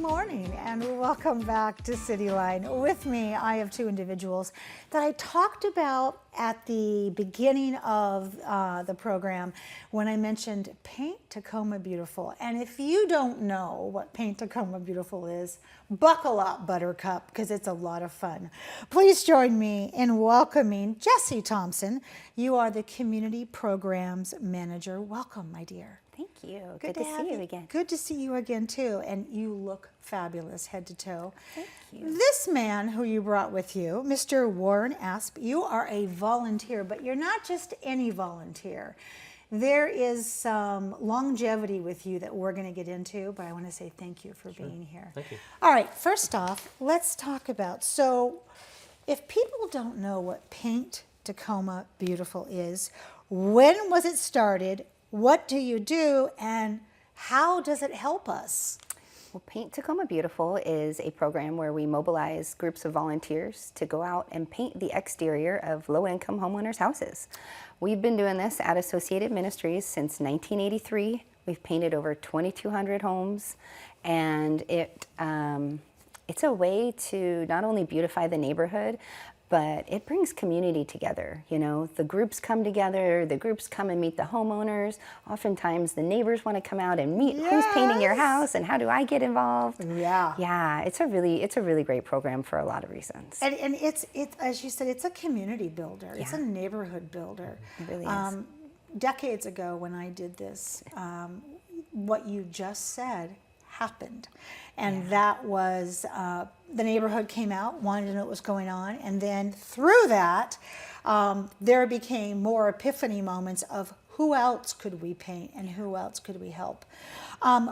morning and welcome back to Cityline. With me, I have two individuals that I talked about at the beginning of the program when I mentioned Paint Tacoma Beautiful. And if you don't know what Paint Tacoma Beautiful is, buckle up, Buttercup, because it's a lot of fun. Please join me in welcoming Jessie Thompson. You are the Community Programs Manager. Welcome, my dear. Thank you. Good to see you again. Good to see you again, too. And you look fabulous head to toe. Thank you. This man who you brought with you, Mr. Warren Asp, you are a volunteer, but you're not just any volunteer. There is some longevity with you that we're going to get into, but I want to say thank you for being here. Thank you. All right, first off, let's talk about, so if people don't know what Paint Tacoma Beautiful is, when was it started? What do you do, and how does it help us? Well, Paint Tacoma Beautiful is a program where we mobilize groups of volunteers to go out and paint the exterior of low-income homeowners' houses. We've been doing this at Associated Ministries since 1983. We've painted over 2,200 homes, and it's a way to not only beautify the neighborhood, but it brings community together. You know, the groups come together, the groups come and meet the homeowners. Oftentimes the neighbors want to come out and meet who's painting your house and how do I get involved. Yeah, it's a really great program for a lot of reasons. And it's as you said, it's a community builder. It's a neighborhood builder. It really is. Decades ago when I did this, what you just said happened. And that was, the neighborhood came out, wanted to know what was going on, and then through that, there became more epiphany moments of who else could we paint and who else could we help.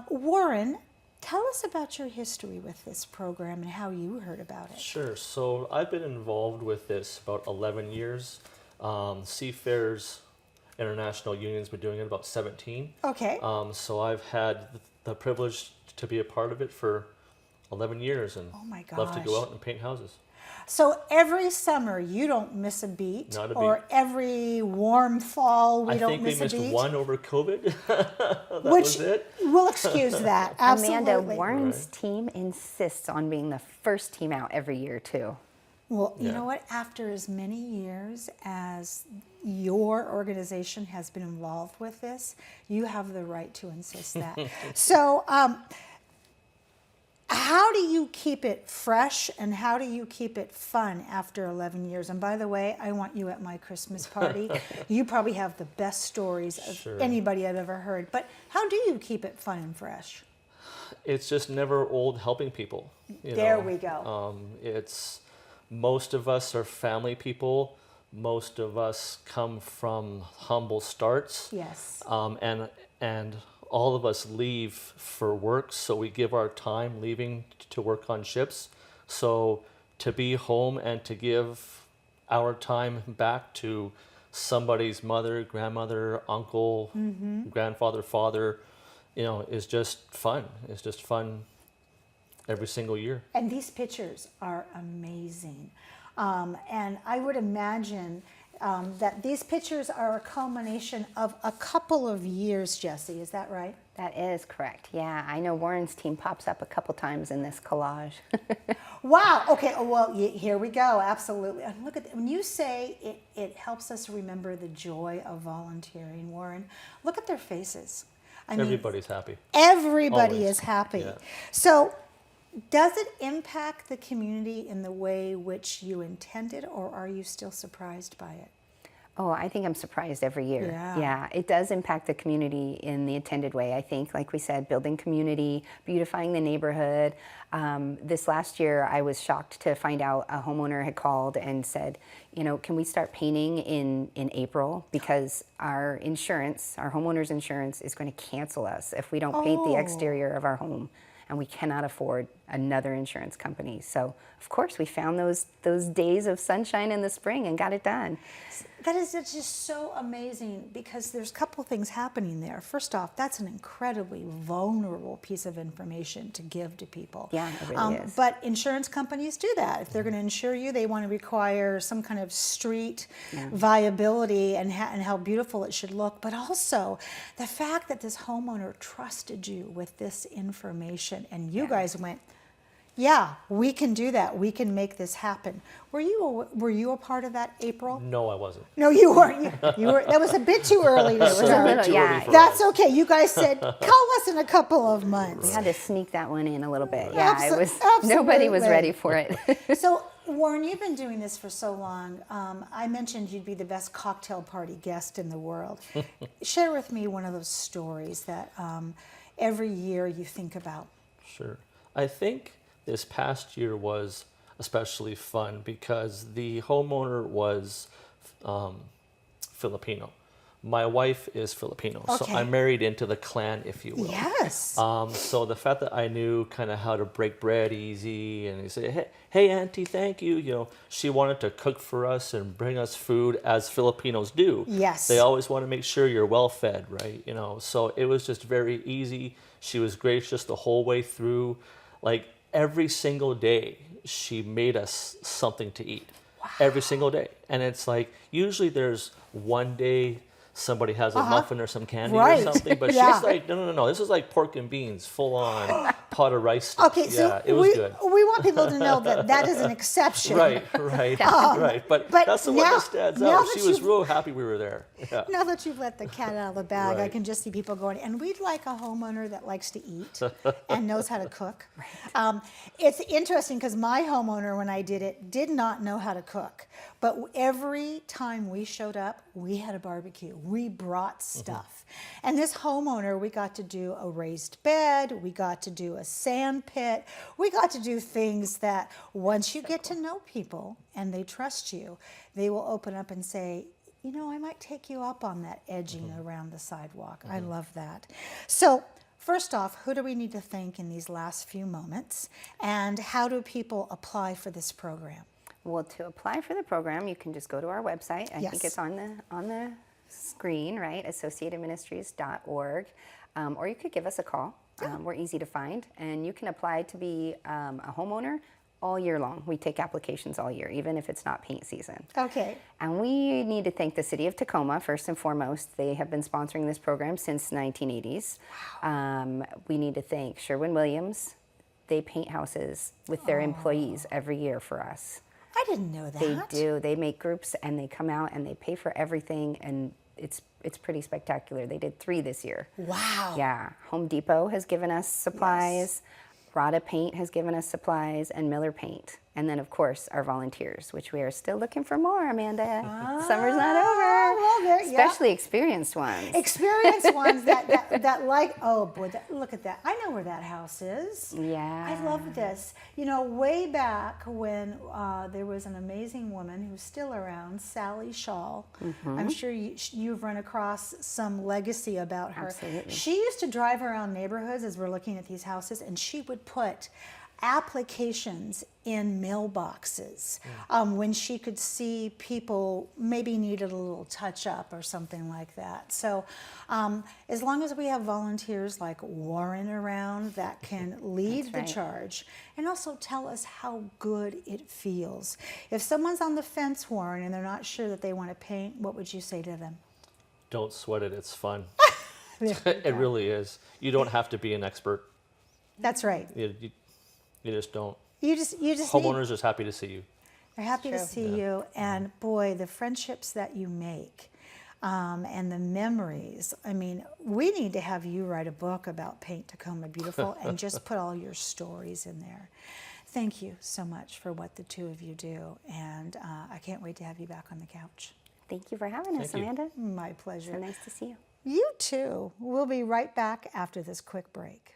Warren, tell us about your history with this program and how you heard about it. Sure. So I've been involved with this about 11 years. Seafarers International Union's been doing it about 17. Okay. So I've had the privilege to be a part of it for 11 years and oh my love to go gosh. out and paint houses. So every summer you don't miss a beat, Not a or beat. every warm fall we don't miss a beat. I think we missed one over COVID. That Which was it. We'll excuse that. Absolutely. Amanda, Warren's team insists on being the first team out every year too. Well, you know what? After as many years as your organization has been involved with this, you have the right to insist that. So, how do you keep it fresh and how do you keep it fun after 11 years? And by the way, I want you at my Christmas party. You probably have the best stories of anybody I've ever heard. But how do you keep it fun and fresh? It's just never old helping people. There we go. Most of us are family people. Most of us come from humble starts. Yes. And all of us leave for work, so we give our time leaving to work on ships. So to be home and to give our time back to somebody's mother, grandmother, uncle, grandfather, father, is just fun. It's just fun every single year. And these pictures are amazing. And I would imagine that these pictures are a culmination of a couple of years, Jessie. Is that right? That is correct. Yeah, I know Warren's team pops up a couple times in this collage. Wow. Okay. Well, here we go. Absolutely. And look at when you say it helps us remember the joy of volunteering, Warren. Look at their faces. I mean, everybody's happy. Everybody Always. is happy. Yeah. So, does it impact the community in the way which you intended, or are you still surprised by it? Oh, I think I'm surprised every year. Yeah. It does impact the community in the intended way. I think, like we said, building community, beautifying the neighborhood. This last year, I was shocked to find out a homeowner had called and said, can we start painting in April? Because our insurance, our homeowner's insurance, is going to cancel us if we don't paint the exterior of our home. And we cannot afford another insurance company. So of course we found those days of sunshine in the spring and got it done. That is just so amazing, because there's a couple things happening there. First off, that's an incredibly vulnerable piece of information to give to people. Yeah, it really is. But insurance companies do that. If they're going to insure you, they want to require some kind of street viability and how beautiful it should look. But also the fact that this homeowner trusted you with this information, and you guys went, yeah, we can do that. We can make this happen. Were you a part of that, April? No, I wasn't. No, you weren't. You were. That was a bit too early to was a start. little, Too yeah. early for That's us. okay. You guys said, call us in a couple of months. We had to sneak that one in a little bit. Yeah, it was. Absolutely. Nobody was ready for it. So, Warren, you've been doing this for so long. I mentioned you'd be the best cocktail party guest in the world. Share with me one of those stories that every year you think about. Sure. I think this past year was especially fun because the homeowner was Filipino. My wife is Filipino, so Okay. I'm married into the clan, if you will. Yes. So the fact that I knew kind of how to break bread easy, and he said, hey, Auntie, thank you. You know, she wanted to cook for us and bring us food as Filipinos do. Yes. They always want to make sure you're well fed, right? You know, so it was just very easy. She was gracious the whole way through. Like every single day, she made us something to eat. Wow. Every single day. And it's like, usually there's one day somebody has a muffin or some candy Right. or something, but Yeah. she's like, no. This is like pork and beans, full on pot of rice stuff. Okay, so yeah, it was good. we want people to know that that is an exception. Right. Right. But that's the one now- that stands now out. that She was you've- real happy we were there. Yeah. Now that you've let the cat out of the bag, I Right. can just see people going, and we'd like a homeowner that likes to eat and knows how to cook. It's interesting because my homeowner, when I did it, did not know how to cook. But every time we showed up, we had a barbecue. We brought stuff. And this homeowner, we got to do a raised bed. We got to do a sand pit. We got to do things that once you get to know people and they trust you, they will open up and say, you know, I might take you up on that edging around the sidewalk. I love that. So first off, who do we need to thank in these last few moments? And how do people apply for this program? Well, to apply for the program, you can just go to our website. I Yes. think it's on the screen, right? associatedministries.org. Or you could give us a call. We're easy to find. And you can apply to be a homeowner all year long. We take applications all year, even if it's not paint season. Okay. And we need to thank the City of Tacoma, first and foremost. They have been sponsoring this program since 1980s. We need to thank Sherwin-Williams. They paint houses with their employees every year for us. I didn't know that. They do. They make groups and they come out and they pay for everything, and it's pretty spectacular. They did 3 this year. Wow. Yeah. Home Depot has given us supplies. Rada Paint has given us supplies, and Miller Paint. And then, of course, our volunteers, which we are still looking for more, Amanda. Summer's not over. Well, yeah. Especially experienced ones. Experienced ones that like, oh boy, look at that. I know where that house is. Yeah. I love this. You know, way back when there was an amazing woman who's still around, Sally Shaw. I'm sure you've run across some legacy about her. Absolutely. She used to drive around neighborhoods as we're looking at these houses, and she would put applications in mailboxes when she could see people maybe needed a little touch up or something like that. So as long as we have volunteers like Warren around that can lead That's the right. charge and also tell us how good it feels. If someone's on the fence, Warren, and they're not sure that they want to paint, what would you say to them? Don't sweat it. It's fun. It really is. You don't have to be an expert. That's right. You just don't. You just need Homeowners are just happy to see you. They're happy to True. see you, and boy, the friendships that you make and the memories. I mean, we need to have you write a book about Paint Tacoma Beautiful and just put all your stories in there. Thank you so much for what the two of you do, and I can't wait to have you back on the couch. Thank you for having us, Thank you. My Amanda. pleasure. So nice to see you. You too. We'll be right back after this quick break.